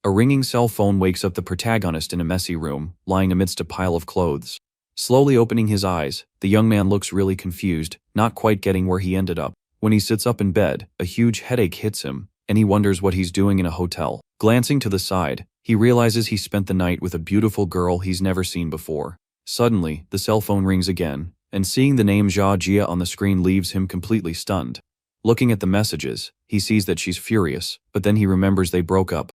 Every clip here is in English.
A ringing cell phone wakes up the protagonist in a messy room, lying amidst a pile of clothes. Slowly opening his eyes, the young man looks really confused, not quite getting where he ended up. When he sits up in bed, a huge headache hits him, and he wonders what he's doing in a hotel. Glancing to the side, he realizes he spent the night with a beautiful girl he's never seen before. Suddenly, the cell phone rings again, and seeing the name Jia Jia on the screen leaves him completely stunned. Looking at the messages, he sees that she's furious, but then he remembers they broke up.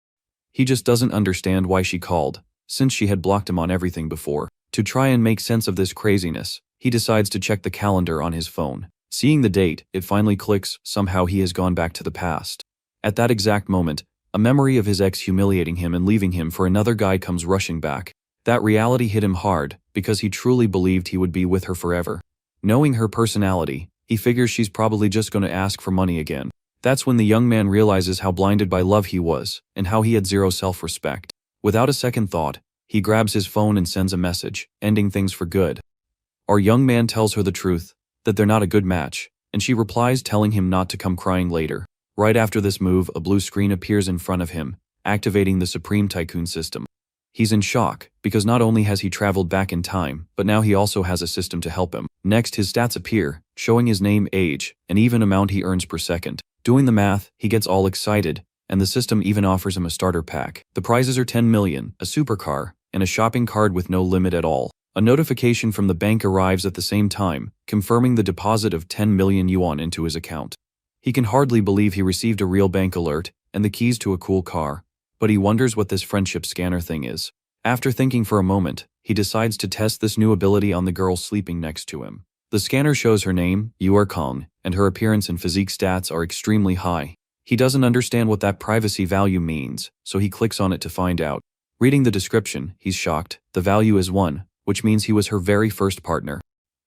He just doesn't understand why she called, since she had blocked him on everything before. To try and make sense of this craziness, he decides to check the calendar on his phone. Seeing the date, it finally clicks, somehow he has gone back to the past. At that exact moment, a memory of his ex humiliating him and leaving him for another guy comes rushing back. That reality hit him hard, because he truly believed he would be with her forever. Knowing her personality, he figures she's probably just going to ask for money again. That's when the young man realizes how blinded by love he was, and how he had zero self-respect. Without a second thought, he grabs his phone and sends a message, ending things for good. Our young man tells her the truth, that they're not a good match, and she replies telling him not to come crying later. Right after this move, a blue screen appears in front of him, activating the Supreme Tycoon system. He's in shock, because not only has he traveled back in time, but now he also has a system to help him. Next, his stats appear, showing his name, age, and even amount he earns per second. Doing the math, he gets all excited, and the system even offers him a starter pack. The prizes are 10 million, a supercar, and a shopping card with no limit at all. A notification from the bank arrives at the same time, confirming the deposit of 10 million yuan into his account. He can hardly believe he received a real bank alert, and the keys to a cool car, but he wonders what this friendship scanner thing is. After thinking for a moment, he decides to test this new ability on the girl sleeping next to him. The scanner shows her name, Yu Kong, and her appearance and physique stats are extremely high. He doesn't understand what that privacy value means, so he clicks on it to find out. Reading the description, he's shocked. The value is 1, which means he was her very first partner.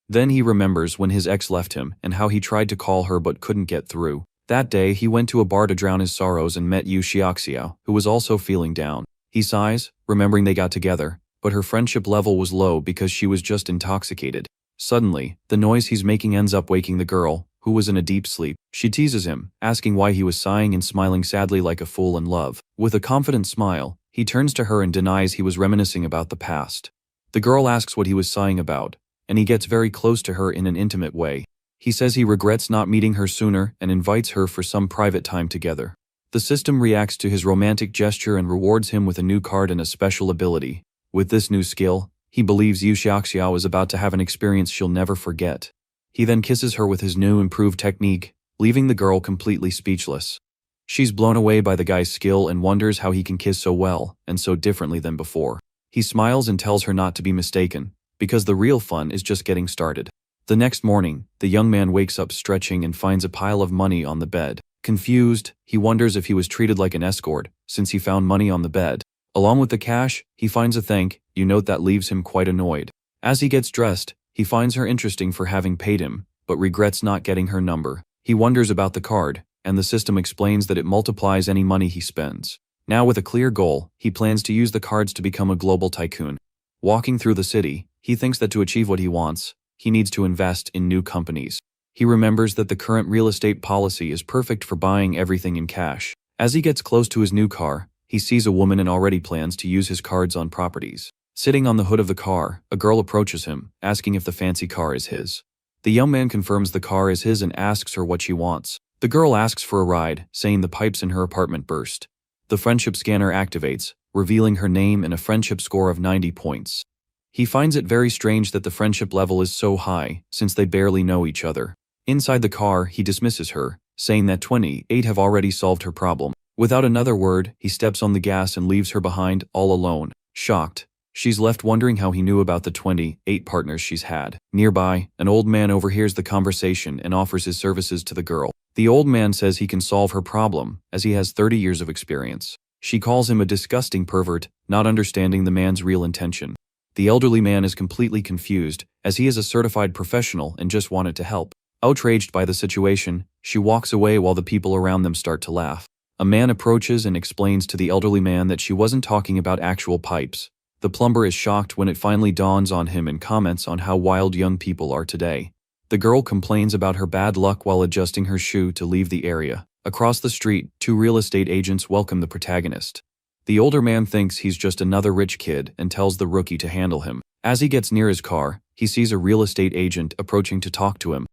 Then he remembers when his ex left him and how he tried to call her but couldn't get through. That day, he went to a bar to drown his sorrows and met Yu Xiaoxiao, who was also feeling down. He sighs, remembering they got together, but her friendship level was low because she was just intoxicated. Suddenly, the noise he's making ends up waking the girl, who was in a deep sleep. She teases him, asking why he was sighing and smiling sadly like a fool in love. With a confident smile, he turns to her and denies he was reminiscing about the past. The girl asks what he was sighing about, and he gets very close to her in an intimate way. He says he regrets not meeting her sooner and invites her for some private time together. The system reacts to his romantic gesture and rewards him with a new card and a special ability. With this new skill, he believes Yu Xiaoxiao is about to have an experience she'll never forget. He then kisses her with his new improved technique, leaving the girl completely speechless. She's blown away by the guy's skill and wonders how he can kiss so well and so differently than before. He smiles and tells her not to be mistaken, because the real fun is just getting started. The next morning, the young man wakes up stretching and finds a pile of money on the bed. Confused, he wonders if he was treated like an escort, since he found money on the bed. Along with the cash, he finds a thank you note that leaves him quite annoyed. As he gets dressed, he finds her interesting for having paid him, but regrets not getting her number. He wonders about the card, and the system explains that it multiplies any money he spends. Now with a clear goal, he plans to use the cards to become a global tycoon. Walking through the city, he thinks that to achieve what he wants, he needs to invest in new companies. He remembers that the current real estate policy is perfect for buying everything in cash. As he gets close to his new car, he sees a woman and already plans to use his cards on properties. Sitting on the hood of the car, a girl approaches him, asking if the fancy car is his. The young man confirms the car is his and asks her what she wants. The girl asks for a ride, saying the pipes in her apartment burst. The friendship scanner activates, revealing her name and a friendship score of 90 points. He finds it very strange that the friendship level is so high, since they barely know each other. Inside the car, he dismisses her, saying that 28 have already solved her problem. Without another word, he steps on the gas and leaves her behind, all alone. Shocked, she's left wondering how he knew about the 28 partners she's had. Nearby, an old man overhears the conversation and offers his services to the girl. The old man says he can solve her problem, as he has 30 years of experience. She calls him a disgusting pervert, not understanding the man's real intention. The elderly man is completely confused, as he is a certified professional and just wanted to help. Outraged by the situation, she walks away while the people around them start to laugh. A man approaches and explains to the elderly man that she wasn't talking about actual pipes. The plumber is shocked when it finally dawns on him and comments on how wild young people are today. The girl complains about her bad luck while adjusting her shoe to leave the area. Across the street, two real estate agents welcome the protagonist. The older man thinks he's just another rich kid and tells the rookie to handle him. As he gets near his car, he sees a real estate agent approaching to talk to him.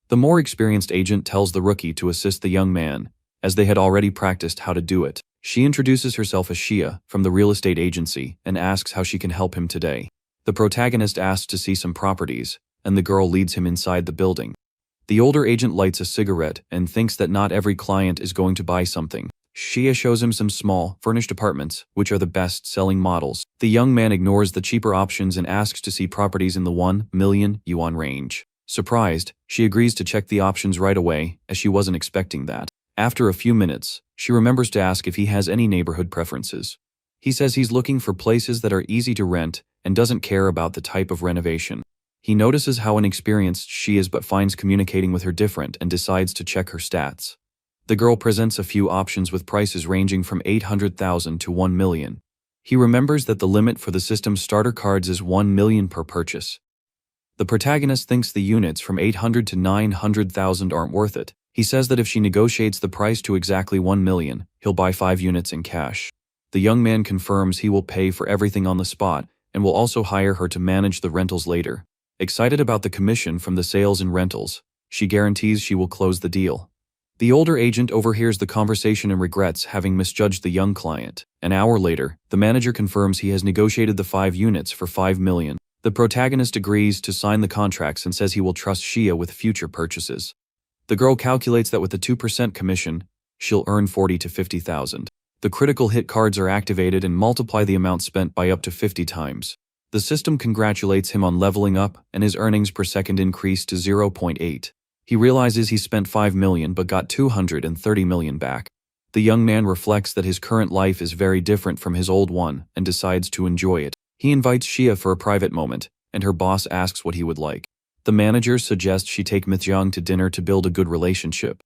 The more experienced agent tells the rookie to assist the young man, as they had already practiced how to do it. She introduces herself as Shia from the real estate agency and asks how she can help him today. The protagonist asks to see some properties, and the girl leads him inside the building. The older agent lights a cigarette and thinks that not every client is going to buy something. Shia shows him some small, furnished apartments, which are the best-selling models. The young man ignores the cheaper options and asks to see properties in the 1 million yuan range. Surprised, she agrees to check the options right away, as she wasn't expecting that. After a few minutes, she remembers to ask if he has any neighborhood preferences. He says he's looking for places that are easy to rent and doesn't care about the type of renovation. He notices how inexperienced she is but finds communicating with her different and decides to check her stats. The girl presents a few options with prices ranging from 800,000 to 1 million. He remembers that the limit for the system's starter cards is 1 million per purchase. The protagonist thinks the units from 800 to 900,000 aren't worth it. He says that if she negotiates the price to exactly 1 million, he'll buy 5 units in cash. The young man confirms he will pay for everything on the spot and will also hire her to manage the rentals later. Excited about the commission from the sales and rentals, she guarantees she will close the deal. The older agent overhears the conversation and regrets having misjudged the young client. An hour later, the manager confirms he has negotiated the 5 units for 5 million. The protagonist agrees to sign the contracts and says he will trust Shia with future purchases. The girl calculates that with the 2% commission, she'll earn 40 to 50,000. The critical hit cards are activated and multiply the amount spent by up to 50 times. The system congratulates him on leveling up, and his earnings per second increase to 0.8. He realizes he spent 5 million but got 230 million back. The young man reflects that his current life is very different from his old one and decides to enjoy it. He invites Shia for a private moment, and her boss asks what he would like. The manager suggests she take Mitjiang to dinner to build a good relationship.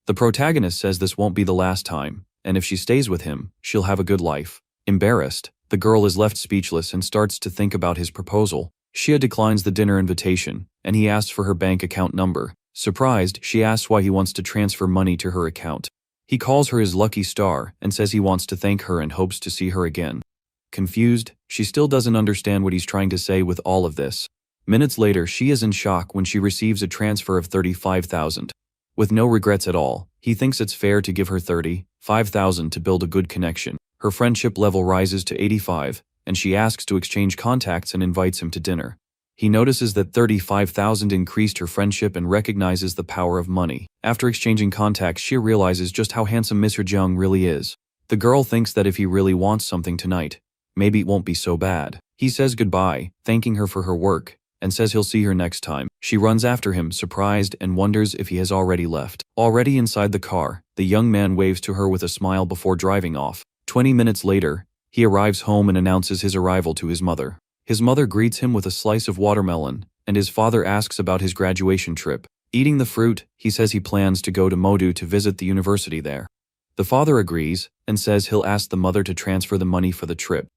The protagonist says this won't be the last time, and if she stays with him, she'll have a good life. Embarrassed, the girl is left speechless and starts to think about his proposal. Shia declines the dinner invitation, and he asks for her bank account number. Surprised, she asks why he wants to transfer money to her account. He calls her his lucky star and says he wants to thank her and hopes to see her again. Confused, she still doesn't understand what he's trying to say with all of this. Minutes later, she is in shock when she receives a transfer of 35,000. With no regrets at all, he thinks it's fair to give her 35,000 to build a good connection. Her friendship level rises to 85, and she asks to exchange contacts and invites him to dinner. He notices that 35,000 increased her friendship and recognizes the power of money. After exchanging contacts, she realizes just how handsome Mr. Jung really is. The girl thinks that if he really wants something tonight, maybe it won't be so bad. He says goodbye, thanking her for her work, and says he'll see her next time. She runs after him, surprised, and wonders if he has already left. Already inside the car, the young man waves to her with a smile before driving off. 20 minutes later, he arrives home and announces his arrival to his mother. His mother greets him with a slice of watermelon, and his father asks about his graduation trip. Eating the fruit, he says he plans to go to Modu to visit the university there. The father agrees, and says he'll ask the mother to transfer the money for the trip.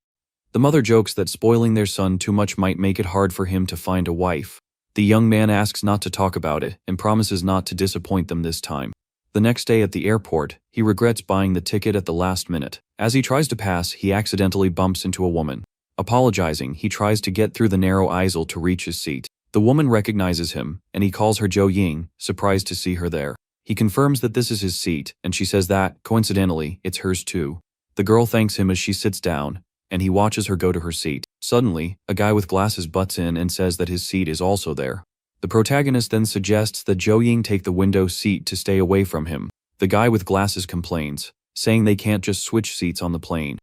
The mother jokes that spoiling their son too much might make it hard for him to find a wife. The young man asks not to talk about it, and promises not to disappoint them this time. The next day at the airport, he regrets buying the ticket at the last minute. As he tries to pass, he accidentally bumps into a woman. Apologizing, he tries to get through the narrow aisle to reach his seat. The woman recognizes him, and he calls her Zhou Ying, surprised to see her there. He confirms that this is his seat, and she says that, coincidentally, it's hers too. The girl thanks him as she sits down, and he watches her go to her seat. Suddenly, a guy with glasses butts in and says that his seat is also there. The protagonist then suggests that Zhou Ying take the window seat to stay away from him. The guy with glasses complains, saying they can't just switch seats on the plane.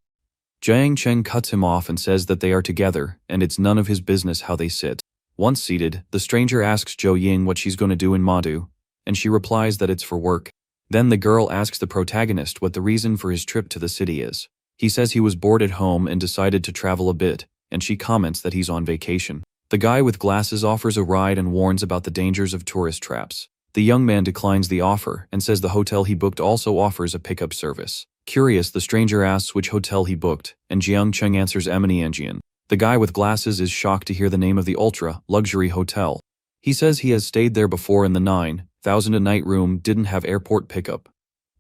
Jiang Cheng cuts him off and says that they are together, and it's none of his business how they sit. Once seated, the stranger asks Zhou Ying what she's going to do in Madu, and she replies that it's for work. Then the girl asks the protagonist what the reason for his trip to the city is. He says he was bored at home and decided to travel a bit, and she comments that he's on vacation. The guy with glasses offers a ride and warns about the dangers of tourist traps. The young man declines the offer and says the hotel he booked also offers a pickup service. Curious, the stranger asks which hotel he booked, and Jiang Cheng answers Eminianjian. The guy with glasses is shocked to hear the name of the ultra-luxury hotel. He says he has stayed there before and the 9,000 a night room didn't have airport pickup.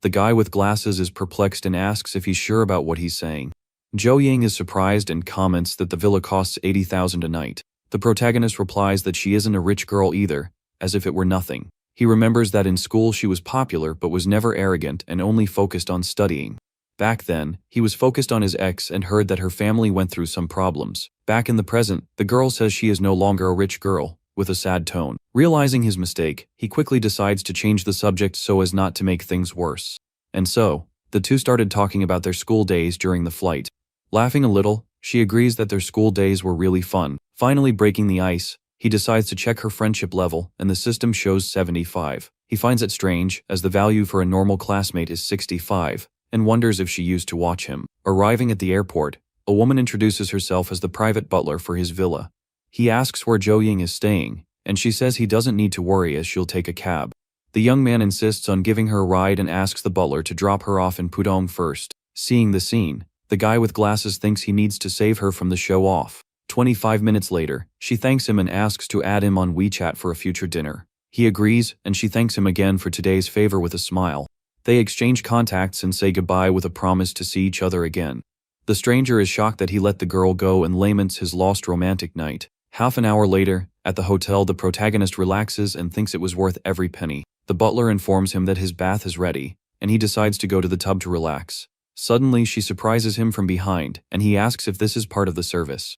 The guy with glasses is perplexed and asks if he's sure about what he's saying. Jo Ying is surprised and comments that the villa costs 80,000 a night. The protagonist replies that she isn't a rich girl either, as if it were nothing. He remembers that in school she was popular but was never arrogant and only focused on studying. Back then, he was focused on his ex and heard that her family went through some problems. Back in the present, the girl says she is no longer a rich girl, with a sad tone. Realizing his mistake, he quickly decides to change the subject so as not to make things worse. And so, the two started talking about their school days during the flight. Laughing a little, she agrees that their school days were really fun. Finally breaking the ice, he decides to check her friendship level and the system shows 75. He finds it strange, as the value for a normal classmate is 65, and wonders if she used to watch him. Arriving at the airport, a woman introduces herself as the private butler for his villa. He asks where Jo Ying is staying, and she says he doesn't need to worry as she'll take a cab. The young man insists on giving her a ride and asks the butler to drop her off in Pudong first. Seeing the scene, the guy with glasses thinks he needs to save her from the show-off. 25 minutes later, she thanks him and asks to add him on WeChat for a future dinner. He agrees, and she thanks him again for today's favor with a smile. They exchange contacts and say goodbye with a promise to see each other again. The stranger is shocked that he let the girl go and laments his lost romantic night. Half an hour later, at the hotel, the protagonist relaxes and thinks it was worth every penny. The butler informs him that his bath is ready, and he decides to go to the tub to relax. Suddenly, she surprises him from behind, and he asks if this is part of the service.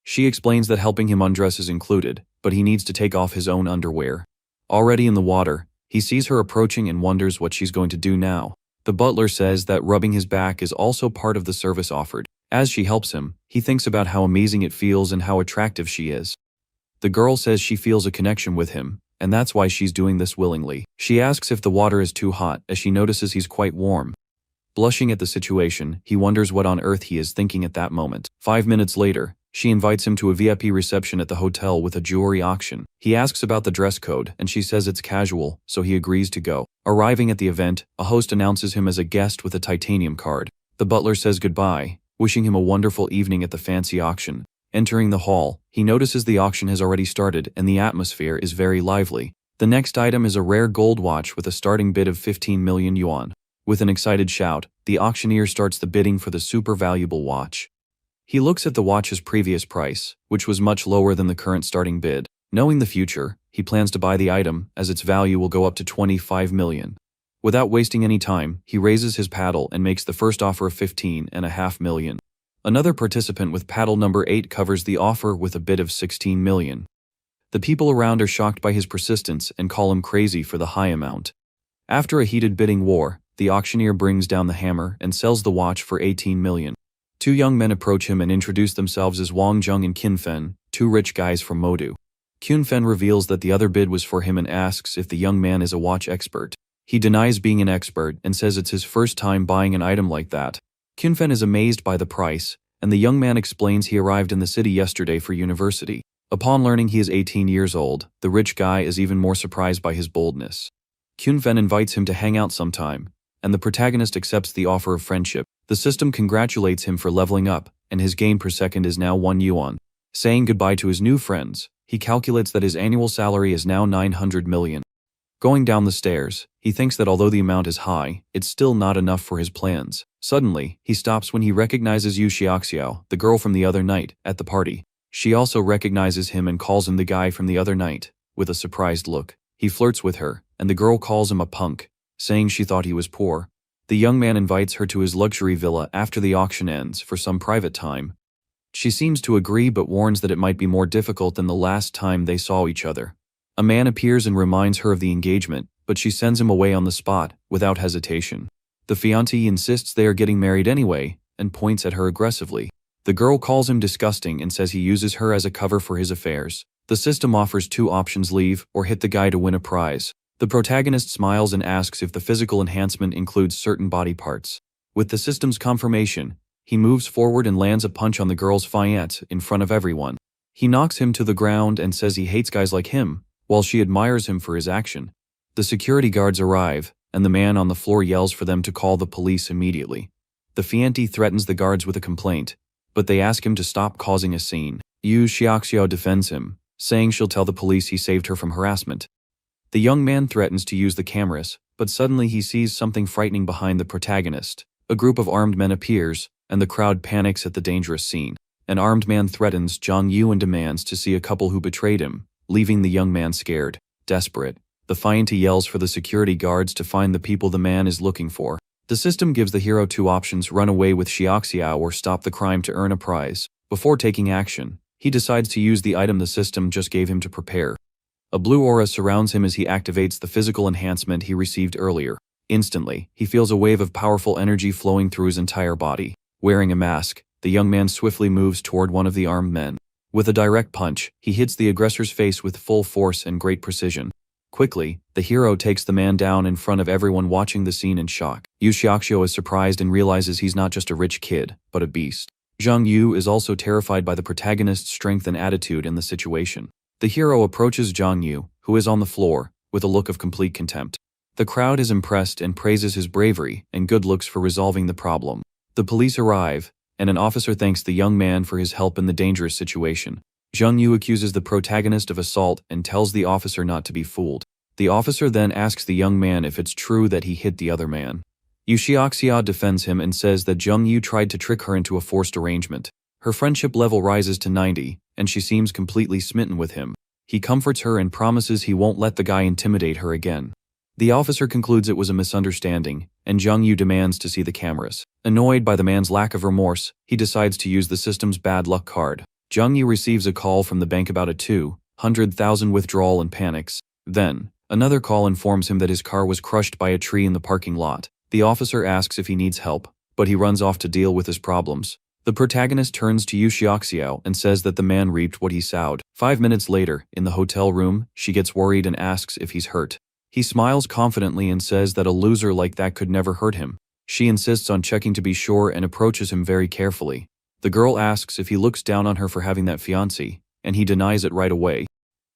She explains that helping him undress is included, but he needs to take off his own underwear. Already in the water, he sees her approaching and wonders what she's going to do now. The butler says that rubbing his back is also part of the service offered. As she helps him, he thinks about how amazing it feels and how attractive she is. The girl says she feels a connection with him, and that's why she's doing this willingly. She asks if the water is too hot, as she notices he's quite warm. Blushing at the situation, he wonders what on earth he is thinking at that moment. 5 minutes later, she invites him to a VIP reception at the hotel with a jewelry auction. He asks about the dress code, and she says it's casual, so he agrees to go. Arriving at the event, a host announces him as a guest with a titanium card. The butler says goodbye, wishing him a wonderful evening at the fancy auction. Entering the hall, he notices the auction has already started and the atmosphere is very lively. The next item is a rare gold watch with a starting bid of 15 million yuan. With an excited shout, the auctioneer starts the bidding for the super valuable watch. He looks at the watch's previous price, which was much lower than the current starting bid. Knowing the future, he plans to buy the item, as its value will go up to 25 million. Without wasting any time, he raises his paddle and makes the first offer of 15.5 million. Another participant with paddle number 8 covers the offer with a bid of 16 million. The people around are shocked by his persistence and call him crazy for the high amount. After a heated bidding war, the auctioneer brings down the hammer and sells the watch for 18 million. Two young men approach him and introduce themselves as Wang Zheng and Qin Fen, two rich guys from Modu. Qin Fen reveals that the other bid was for him and asks if the young man is a watch expert. He denies being an expert and says it's his first time buying an item like that. Qin Fen is amazed by the price, and the young man explains he arrived in the city yesterday for university. Upon learning he is 18 years old, the rich guy is even more surprised by his boldness. Qin Fen invites him to hang out sometime, and the protagonist accepts the offer of friendship. The system congratulates him for leveling up, and his gain per second is now 1 yuan. Saying goodbye to his new friends, he calculates that his annual salary is now 900 million. Going down the stairs, he thinks that although the amount is high, it's still not enough for his plans. Suddenly, he stops when he recognizes Yu Xiaoxiao, the girl from the other night, at the party. She also recognizes him and calls him the guy from the other night, with a surprised look. He flirts with her, and the girl calls him a punk, saying she thought he was poor. The young man invites her to his luxury villa after the auction ends for some private time. She seems to agree but warns that it might be more difficult than the last time they saw each other. A man appears and reminds her of the engagement, but she sends him away on the spot, without hesitation. The fiancé insists they are getting married anyway, and points at her aggressively. The girl calls him disgusting and says he uses her as a cover for his affairs. The system offers 2 options: leave or hit the guy to win a prize. The protagonist smiles and asks if the physical enhancement includes certain body parts. With the system's confirmation, he moves forward and lands a punch on the girl's fiancé in front of everyone. He knocks him to the ground and says he hates guys like him, while she admires him for his action. The security guards arrive, and the man on the floor yells for them to call the police immediately. The fiancé threatens the guards with a complaint, but they ask him to stop causing a scene. Yu Xiaoxiao defends him, saying she'll tell the police he saved her from harassment. The young man threatens to use the cameras, but suddenly he sees something frightening behind the protagonist. A group of armed men appears, and the crowd panics at the dangerous scene. An armed man threatens Jong Yu and demands to see a couple who betrayed him, leaving the young man scared. Desperate, the Fianta yells for the security guards to find the people the man is looking for. The system gives the hero two options: run away with Xiaoxiao or stop the crime to earn a prize. Before taking action, he decides to use the item the system just gave him to prepare. A blue aura surrounds him as he activates the physical enhancement he received earlier. Instantly, he feels a wave of powerful energy flowing through his entire body. Wearing a mask, the young man swiftly moves toward one of the armed men. With a direct punch, he hits the aggressor's face with full force and great precision. Quickly, the hero takes the man down in front of everyone watching the scene in shock. Yu Xiaoxiao is surprised and realizes he's not just a rich kid, but a beast. Zhang Yu is also terrified by the protagonist's strength and attitude in the situation. The hero approaches Zhang Yu, who is on the floor, with a look of complete contempt. The crowd is impressed and praises his bravery and good looks for resolving the problem. The police arrive, and an officer thanks the young man for his help in the dangerous situation. Zhang Yu accuses the protagonist of assault and tells the officer not to be fooled. The officer then asks the young man if it's true that he hit the other man. Yu Xiaoxiao defends him and says that Zhang Yu tried to trick her into a forced arrangement. Her friendship level rises to 90, and she seems completely smitten with him. He comforts her and promises he won't let the guy intimidate her again. The officer concludes it was a misunderstanding, and Zhang Yu demands to see the cameras. Annoyed by the man's lack of remorse, he decides to use the system's bad luck card. Zhang Yu receives a call from the bank about a 200,000 withdrawal and panics. Then, another call informs him that his car was crushed by a tree in the parking lot. The officer asks if he needs help, but he runs off to deal with his problems. The protagonist turns to Yu Xiaoxiao and says that the man reaped what he sowed. 5 minutes later, in the hotel room, she gets worried and asks if he's hurt. He smiles confidently and says that a loser like that could never hurt him. She insists on checking to be sure and approaches him very carefully. The girl asks if he looks down on her for having that fiancé, and he denies it right away.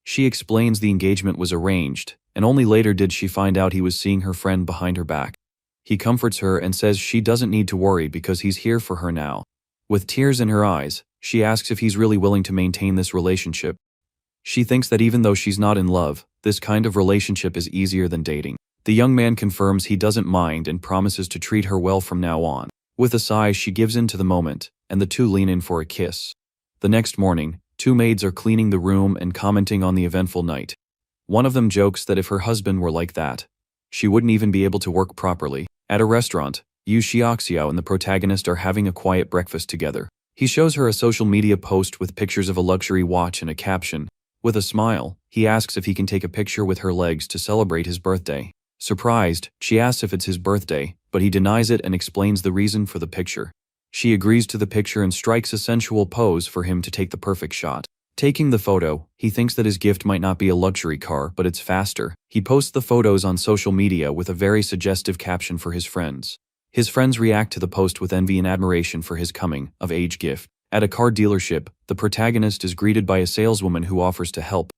She explains the engagement was arranged, and only later did she find out he was seeing her friend behind her back. He comforts her and says she doesn't need to worry because he's here for her now. With tears in her eyes, she asks if he's really willing to maintain this relationship. She thinks that even though she's not in love, this kind of relationship is easier than dating. The young man confirms he doesn't mind and promises to treat her well from now on. With a sigh, she gives in to the moment, and the two lean in for a kiss. The next morning, two maids are cleaning the room and commenting on the eventful night. One of them jokes that if her husband were like that, she wouldn't even be able to work properly. At a restaurant, Yu Xiaoxiao and the protagonist are having a quiet breakfast together. He shows her a social media post with pictures of a luxury watch and a caption. With a smile, he asks if he can take a picture with her legs to celebrate his birthday. Surprised, she asks if it's his birthday, but he denies it and explains the reason for the picture. She agrees to the picture and strikes a sensual pose for him to take the perfect shot. Taking the photo, he thinks that his gift might not be a luxury car, but it's faster. He posts the photos on social media with a very suggestive caption for his friends. His friends react to the post with envy and admiration for his coming-of-age gift. At a car dealership, the protagonist is greeted by a saleswoman who offers to help.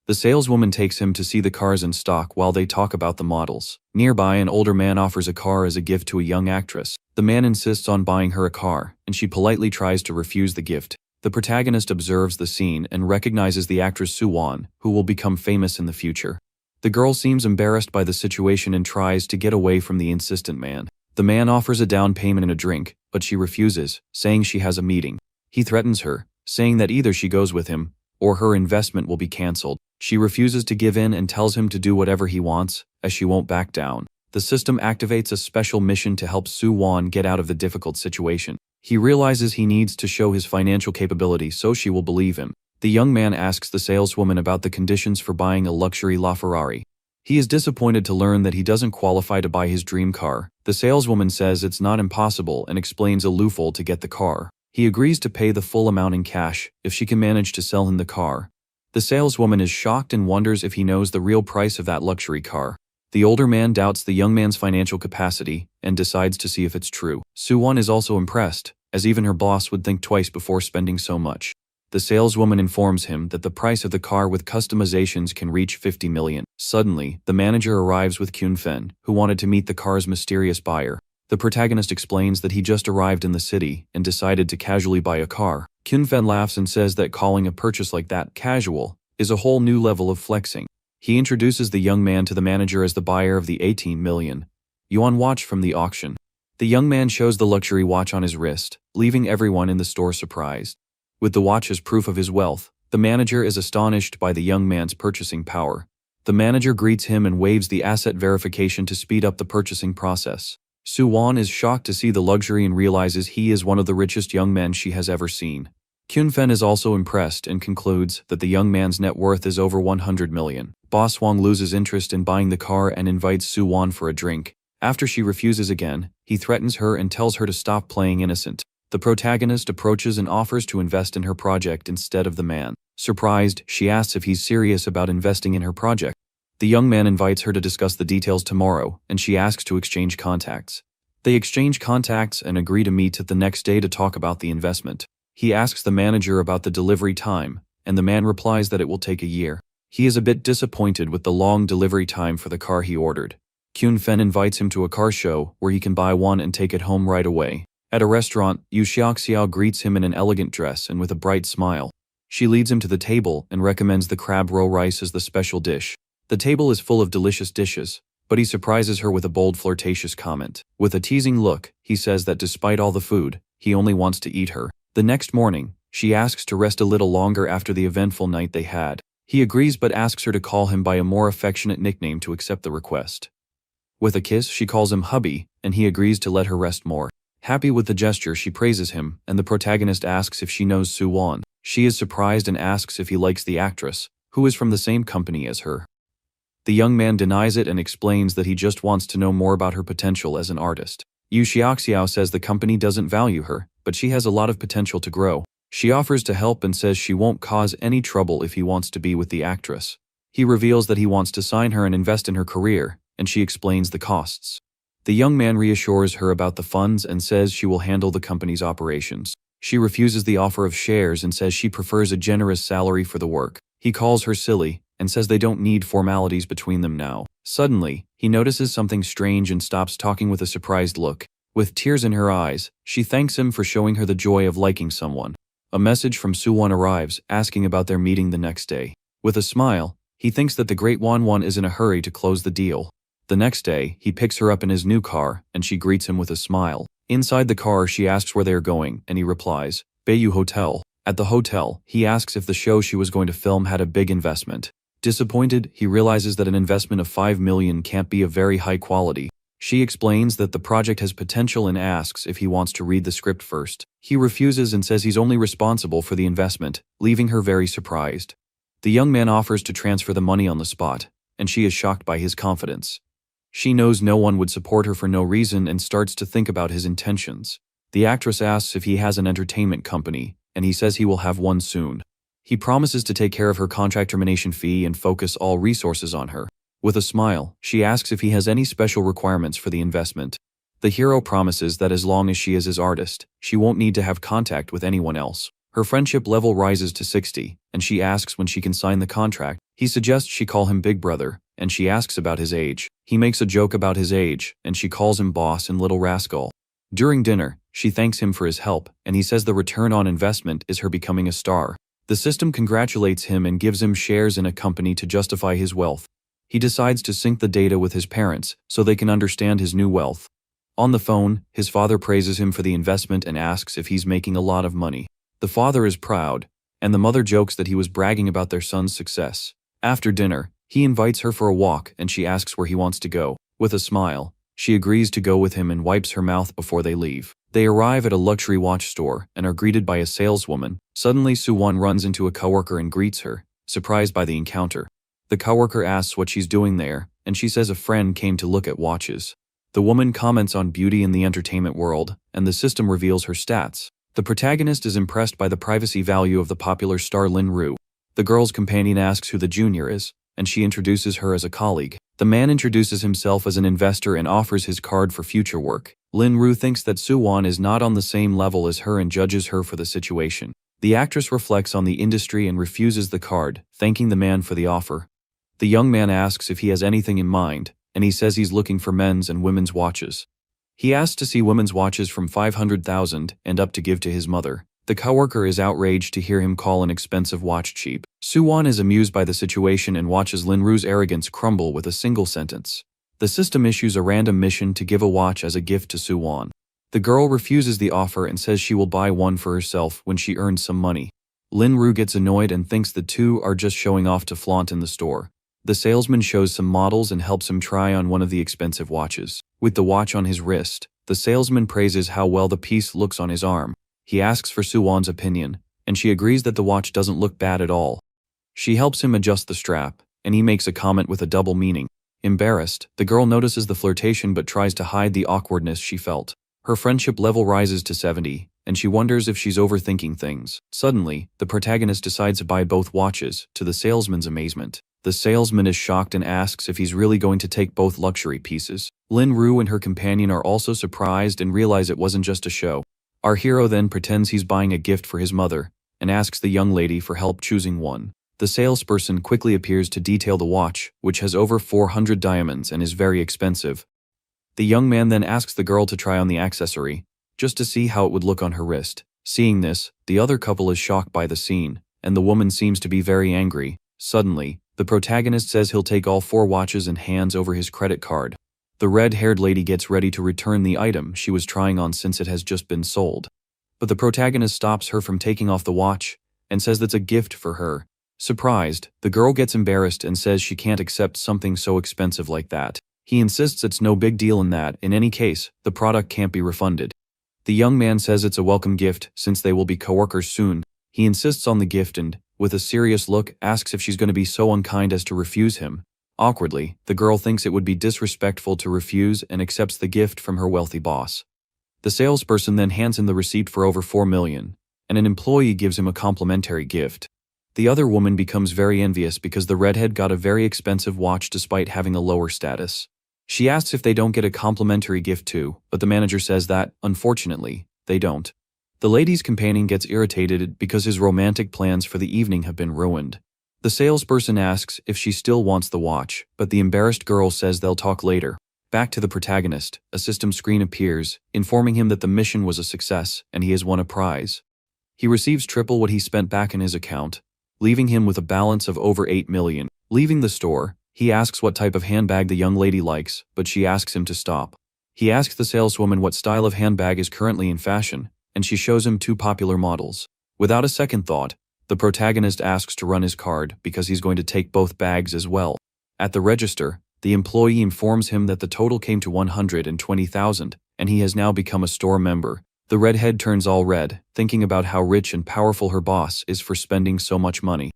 The saleswoman takes him to see the cars in stock while they talk about the models. Nearby, an older man offers a car as a gift to a young actress. The man insists on buying her a car, and she politely tries to refuse the gift. The protagonist observes the scene and recognizes the actress Su Wan, who will become famous in the future. The girl seems embarrassed by the situation and tries to get away from the insistent man. The man offers a down payment and a drink, but she refuses, saying she has a meeting. He threatens her, saying that either she goes with him, or her investment will be cancelled. She refuses to give in and tells him to do whatever he wants, as she won't back down. The system activates a special mission to help Su Wan get out of the difficult situation. He realizes he needs to show his financial capability so she will believe him. The young man asks the saleswoman about the conditions for buying a luxury LaFerrari. He is disappointed to learn that he doesn't qualify to buy his dream car. The saleswoman says it's not impossible and explains a loophole to get the car. He agrees to pay the full amount in cash if she can manage to sell him the car. The saleswoman is shocked and wonders if he knows the real price of that luxury car. The older man doubts the young man's financial capacity and decides to see if it's true. Su-won is also impressed, as even her boss would think twice before spending so much. The saleswoman informs him that the price of the car with customizations can reach 50 million. Suddenly, the manager arrives with Kyun-fen, who wanted to meet the car's mysterious buyer. The protagonist explains that he just arrived in the city and decided to casually buy a car. Kyun-fen laughs and says that calling a purchase like that casual is a whole new level of flexing. He introduces the young man to the manager as the buyer of the 18 million yuan watch from the auction. The young man shows the luxury watch on his wrist, leaving everyone in the store surprised. With the watch as proof of his wealth, the manager is astonished by the young man's purchasing power. The manager greets him and waives the asset verification to speed up the purchasing process. Soo-won is shocked to see the luxury and realizes he is one of the richest young men she has ever seen. Kyun-fen is also impressed and concludes that the young man's net worth is over 100 million. Boss Wong loses interest in buying the car and invites Soo-won for a drink. After she refuses again, he threatens her and tells her to stop playing innocent. The protagonist approaches and offers to invest in her project instead of the man. Surprised, she asks if he's serious about investing in her project. The young man invites her to discuss the details tomorrow, and she asks to exchange contacts. They exchange contacts and agree to meet the next day to talk about the investment. He asks the manager about the delivery time, and the man replies that it will take a year. He is a bit disappointed with the long delivery time for the car he ordered. Kyun-fen invites him to a car show where he can buy one and take it home right away. At a restaurant, Yu Xiaoxiao greets him in an elegant dress and with a bright smile. She leads him to the table and recommends the crab roe rice as the special dish. The table is full of delicious dishes, but he surprises her with a bold flirtatious comment. With a teasing look, he says that despite all the food, he only wants to eat her. The next morning, she asks to rest a little longer after the eventful night they had. He agrees but asks her to call him by a more affectionate nickname to accept the request. With a kiss, she calls him hubby, and he agrees to let her rest more. Happy with the gesture, she praises him, and the protagonist asks if she knows Soo-won. She is surprised and asks if he likes the actress, who is from the same company as her. The young man denies it and explains that he just wants to know more about her potential as an artist. Yu Xiaoxiao says the company doesn't value her, but she has a lot of potential to grow. She offers to help and says she won't cause any trouble if he wants to be with the actress. He reveals that he wants to sign her and invest in her career, and she explains the costs. The young man reassures her about the funds and says she will handle the company's operations. She refuses the offer of shares and says she prefers a generous salary for the work. He calls her silly and says they don't need formalities between them now. Suddenly, he notices something strange and stops talking with a surprised look. With tears in her eyes, she thanks him for showing her the joy of liking someone. A message from Soo-won arrives, asking about their meeting the next day. With a smile, he thinks that the great Won-won is in a hurry to close the deal. The next day, he picks her up in his new car, and she greets him with a smile. Inside the car, she asks where they are going, and he replies, Bayou Hotel. At the hotel, he asks if the show she was going to film had a big investment. Disappointed, he realizes that an investment of 5 million can't be of very high quality. She explains that the project has potential and asks if he wants to read the script first. He refuses and says he's only responsible for the investment, leaving her very surprised. The young man offers to transfer the money on the spot, and she is shocked by his confidence. She knows no one would support her for no reason and starts to think about his intentions. The actress asks if he has an entertainment company, and he says he will have one soon. He promises to take care of her contract termination fee and focus all resources on her. With a smile, she asks if he has any special requirements for the investment. The hero promises that as long as she is his artist, she won't need to have contact with anyone else. Her friendship level rises to 60, and she asks when she can sign the contract. He suggests she call him Big Brother, and she asks about his age. He makes a joke about his age, and she calls him boss and little rascal. During dinner, she thanks him for his help, and he says the return on investment is her becoming a star. The system congratulates him and gives him shares in a company to justify his wealth. He decides to sync the data with his parents so they can understand his new wealth. On the phone, his father praises him for the investment and asks if he's making a lot of money. The father is proud, and the mother jokes that he was bragging about their son's success. After dinner, he invites her for a walk and she asks where he wants to go. With a smile, she agrees to go with him and wipes her mouth before they leave. They arrive at a luxury watch store and are greeted by a saleswoman. Suddenly, Soo-won runs into a coworker and greets her, surprised by the encounter. The coworker asks what she's doing there, and she says a friend came to look at watches. The woman comments on beauty in the entertainment world, and the system reveals her stats. The protagonist is impressed by the privacy value of the popular star Lin Ru. The girl's companion asks who the junior is, and she introduces her as a colleague. The man introduces himself as an investor and offers his card for future work. Lin Ru thinks that Soo-won is not on the same level as her and judges her for the situation. The actress reflects on the industry and refuses the card, thanking the man for the offer. The young man asks if he has anything in mind, and he says he's looking for men's and women's watches. He asks to see women's watches from 500,000 and up to give to his mother. The coworker is outraged to hear him call an expensive watch cheap. Soo-won is amused by the situation and watches Lin Ru's arrogance crumble with a single sentence. The system issues a random mission to give a watch as a gift to Suwon. The girl refuses the offer and says she will buy one for herself when she earns some money. Lin-Ru gets annoyed and thinks the two are just showing off to flaunt in the store. The salesman shows some models and helps him try on one of the expensive watches. With the watch on his wrist, the salesman praises how well the piece looks on his arm. He asks for Suwon's opinion, and she agrees that the watch doesn't look bad at all. She helps him adjust the strap, and he makes a comment with a double meaning. Embarrassed, the girl notices the flirtation but tries to hide the awkwardness she felt. Her friendship level rises to 70, and she wonders if she's overthinking things. Suddenly, the protagonist decides to buy both watches, to the salesman's amazement. The salesman is shocked and asks if he's really going to take both luxury pieces. Lin-Ru and her companion are also surprised and realize it wasn't just a show. Our hero then pretends he's buying a gift for his mother, and asks the young lady for help choosing one. The salesperson quickly appears to detail the watch, which has over 400 diamonds and is very expensive. The young man then asks the girl to try on the accessory, just to see how it would look on her wrist. Seeing this, the other couple is shocked by the scene, and the woman seems to be very angry. Suddenly, the protagonist says he'll take all 4 watches and hands over his credit card. The red-haired lady gets ready to return the item she was trying on since it has just been sold. But the protagonist stops her from taking off the watch, and says that's a gift for her. Surprised, the girl gets embarrassed and says she can't accept something so expensive like that. He insists it's no big deal and that, in any case, the product can't be refunded. The young man says it's a welcome gift since they will be coworkers soon. He insists on the gift and, with a serious look, asks if she's going to be so unkind as to refuse him. Awkwardly, the girl thinks it would be disrespectful to refuse and accepts the gift from her wealthy boss. The salesperson then hands him the receipt for over 4 million, and an employee gives him a complimentary gift. The other woman becomes very envious because the redhead got a very expensive watch despite having a lower status. She asks if they don't get a complimentary gift too, but the manager says that, unfortunately, they don't. The lady's companion gets irritated because his romantic plans for the evening have been ruined. The salesperson asks if she still wants the watch, but the embarrassed girl says they'll talk later. Back to the protagonist, a system screen appears, informing him that the mission was a success and he has won a prize. He receives triple what he spent back in his account, leaving him with a balance of over 8 million. Leaving the store, he asks what type of handbag the young lady likes, but she asks him to stop. He asks the saleswoman what style of handbag is currently in fashion, and she shows him 2 popular models. Without a second thought, the protagonist asks to run his card because he's going to take both bags as well. At the register, the employee informs him that the total came to 120,000, and he has now become a store member. The redhead turns all red, thinking about how rich and powerful her boss is for spending so much money.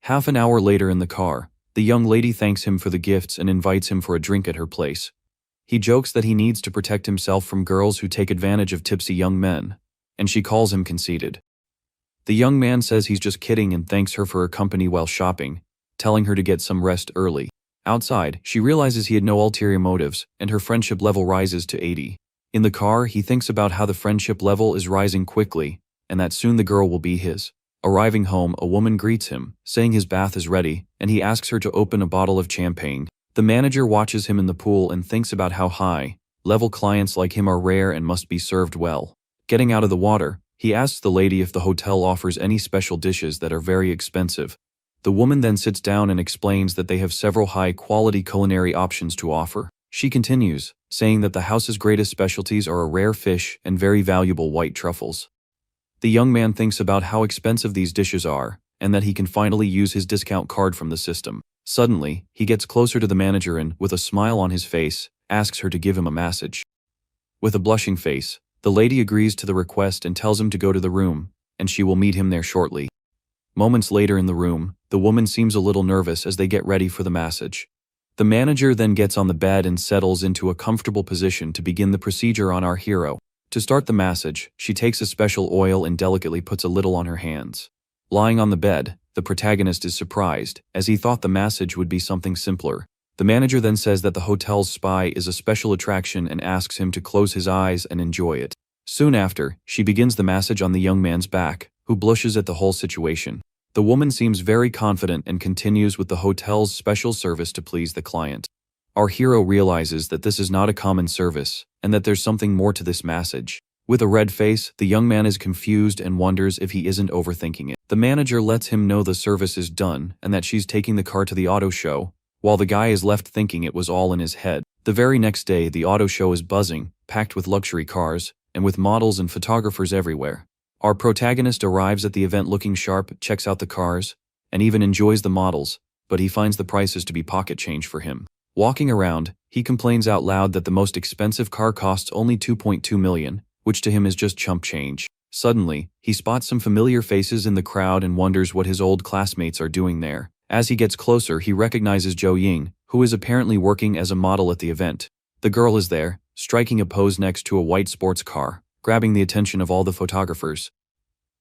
Half an hour later in the car, the young lady thanks him for the gifts and invites him for a drink at her place. He jokes that he needs to protect himself from girls who take advantage of tipsy young men, and she calls him conceited. The young man says he's just kidding and thanks her for her company while shopping, telling her to get some rest early. Outside, she realizes he had no ulterior motives, and her friendship level rises to 80. In the car, he thinks about how the friendship level is rising quickly, and that soon the girl will be his. Arriving home, a woman greets him, saying his bath is ready, and he asks her to open a bottle of champagne. The manager watches him in the pool and thinks about how high-level clients like him are rare and must be served well. Getting out of the water, he asks the lady if the hotel offers any special dishes that are very expensive. The woman then sits down and explains that they have several high-quality culinary options to offer. She continues, saying that the house's greatest specialties are a rare fish and very valuable white truffles. The young man thinks about how expensive these dishes are, and that he can finally use his discount card from the system. Suddenly, he gets closer to the manager and, with a smile on his face, asks her to give him a massage. With a blushing face, the lady agrees to the request and tells him to go to the room, and she will meet him there shortly. Moments later in the room, the woman seems a little nervous as they get ready for the massage. The manager then gets on the bed and settles into a comfortable position to begin the procedure on our hero. To start the massage, she takes a special oil and delicately puts a little on her hands. Lying on the bed, the protagonist is surprised, as he thought the massage would be something simpler. The manager then says that the hotel's spa is a special attraction and asks him to close his eyes and enjoy it. Soon after, she begins the massage on the young man's back, who blushes at the whole situation. The woman seems very confident and continues with the hotel's special service to please the client. Our hero realizes that this is not a common service, and that there's something more to this massage. With a red face, the young man is confused and wonders if he isn't overthinking it. The manager lets him know the service is done and that she's taking the car to the auto show, while the guy is left thinking it was all in his head. The very next day, the auto show is buzzing, packed with luxury cars, and with models and photographers everywhere. Our protagonist arrives at the event looking sharp, checks out the cars, and even enjoys the models, but he finds the prices to be pocket change for him. Walking around, he complains out loud that the most expensive car costs only 2.2 million, which to him is just chump change. Suddenly, he spots some familiar faces in the crowd and wonders what his old classmates are doing there. As he gets closer, he recognizes Jo Ying, who is apparently working as a model at the event. The girl is there, striking a pose next to a white sports car, grabbing the attention of all the photographers.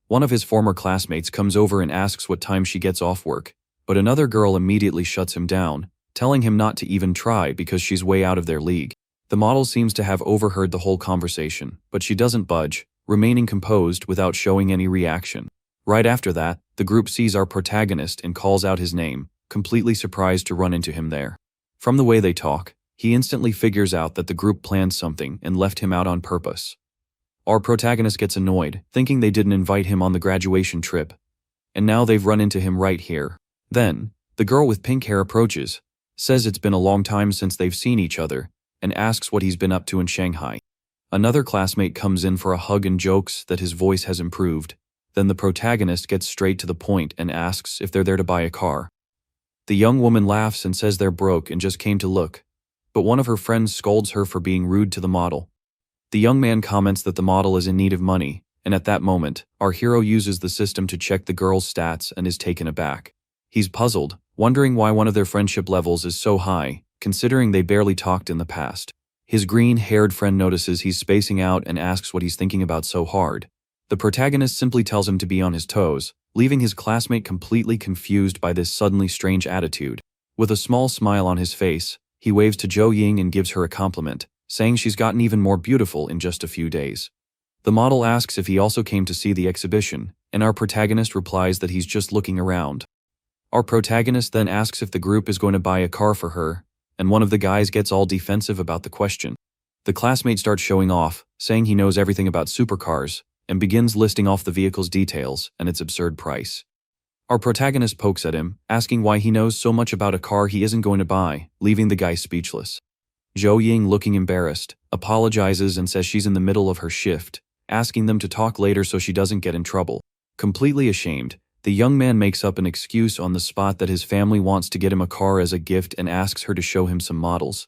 One of his former classmates comes over and asks what time she gets off work, but another girl immediately shuts him down, telling him not to even try because she's way out of their league. The model seems to have overheard the whole conversation, but she doesn't budge, remaining composed without showing any reaction. Right after that, the group sees our protagonist and calls out his name, completely surprised to run into him there. From the way they talk, he instantly figures out that the group planned something and left him out on purpose. Our protagonist gets annoyed, thinking they didn't invite him on the graduation trip, and now they've run into him right here. Then, the girl with pink hair approaches, says it's been a long time since they've seen each other, and asks what he's been up to in Shanghai. Another classmate comes in for a hug and jokes that his voice has improved. Then the protagonist gets straight to the point and asks if they're there to buy a car. The young woman laughs and says they're broke and just came to look, but one of her friends scolds her for being rude to the model. The young man comments that the model is in need of money, and at that moment, our hero uses the system to check the girl's stats and is taken aback. He's puzzled, wondering why one of their friendship levels is so high, considering they barely talked in the past. His green-haired friend notices he's spacing out and asks what he's thinking about so hard. The protagonist simply tells him to be on his toes, leaving his classmate completely confused by this suddenly strange attitude. With a small smile on his face, he waves to Jo Ying and gives her a compliment, saying she's gotten even more beautiful in just a few days. The model asks if he also came to see the exhibition, and our protagonist replies that he's just looking around. Our protagonist then asks if the group is going to buy a car for her, and one of the guys gets all defensive about the question. The classmate starts showing off, saying he knows everything about supercars, and begins listing off the vehicle's details and its absurd price. Our protagonist pokes at him, asking why he knows so much about a car he isn't going to buy, leaving the guy speechless. Jo Ying, looking embarrassed, apologizes and says she's in the middle of her shift, asking them to talk later so she doesn't get in trouble. Completely ashamed, the young man makes up an excuse on the spot that his family wants to get him a car as a gift and asks her to show him some models.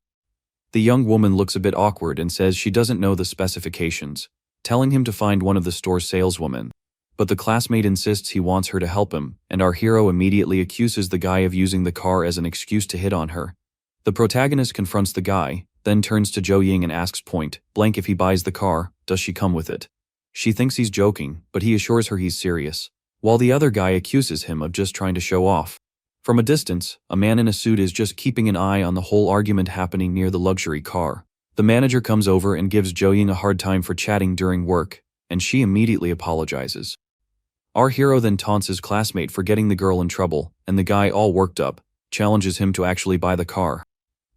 The young woman looks a bit awkward and says she doesn't know the specifications, telling him to find one of the store's saleswomen. But the classmate insists he wants her to help him, and our hero immediately accuses the guy of using the car as an excuse to hit on her. The protagonist confronts the guy, then turns to Jo Ying and asks point blank if he buys the car, does she come with it? She thinks he's joking, but he assures her he's serious, while the other guy accuses him of just trying to show off. From a distance, a man in a suit is just keeping an eye on the whole argument happening near the luxury car. The manager comes over and gives Jo Ying a hard time for chatting during work, and she immediately apologizes. Our hero then taunts his classmate for getting the girl in trouble, and the guy, all worked up, challenges him to actually buy the car.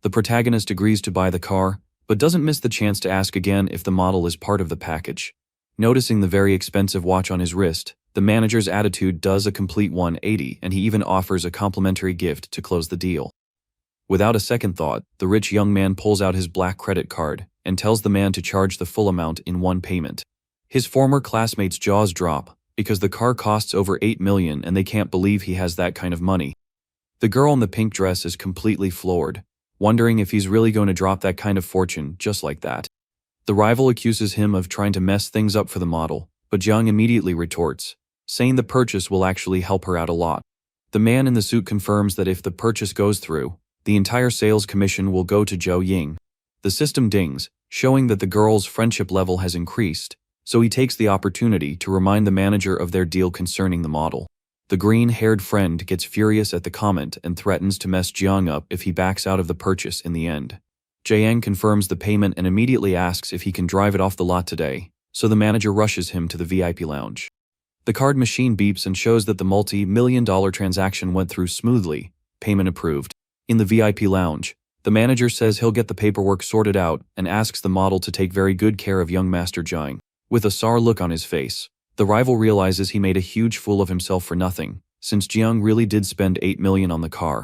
The protagonist agrees to buy the car, but doesn't miss the chance to ask again if the model is part of the package. Noticing the very expensive watch on his wrist, the manager's attitude does a complete 180 and he even offers a complimentary gift to close the deal. Without a second thought, the rich young man pulls out his black credit card and tells the man to charge the full amount in one payment. His former classmates' jaws drop because the car costs over 8 million and they can't believe he has that kind of money. The girl in the pink dress is completely floored, wondering if he's really going to drop that kind of fortune just like that. The rival accuses him of trying to mess things up for the model, but Jiang immediately retorts, saying the purchase will actually help her out a lot. The man in the suit confirms that if the purchase goes through, the entire sales commission will go to Jo Ying. The system dings, showing that the girl's friendship level has increased, so he takes the opportunity to remind the manager of their deal concerning the model. The green-haired friend gets furious at the comment and threatens to mess Jiang up if he backs out of the purchase in the end. Jiang confirms the payment and immediately asks if he can drive it off the lot today, so the manager rushes him to the VIP lounge. The card machine beeps and shows that the multi-million-dollar transaction went through smoothly, payment approved. In the VIP lounge, the manager says he'll get the paperwork sorted out and asks the model to take very good care of young Master Jiang. With a sour look on his face, the rival realizes he made a huge fool of himself for nothing, since Jiang really did spend 8 million on the car.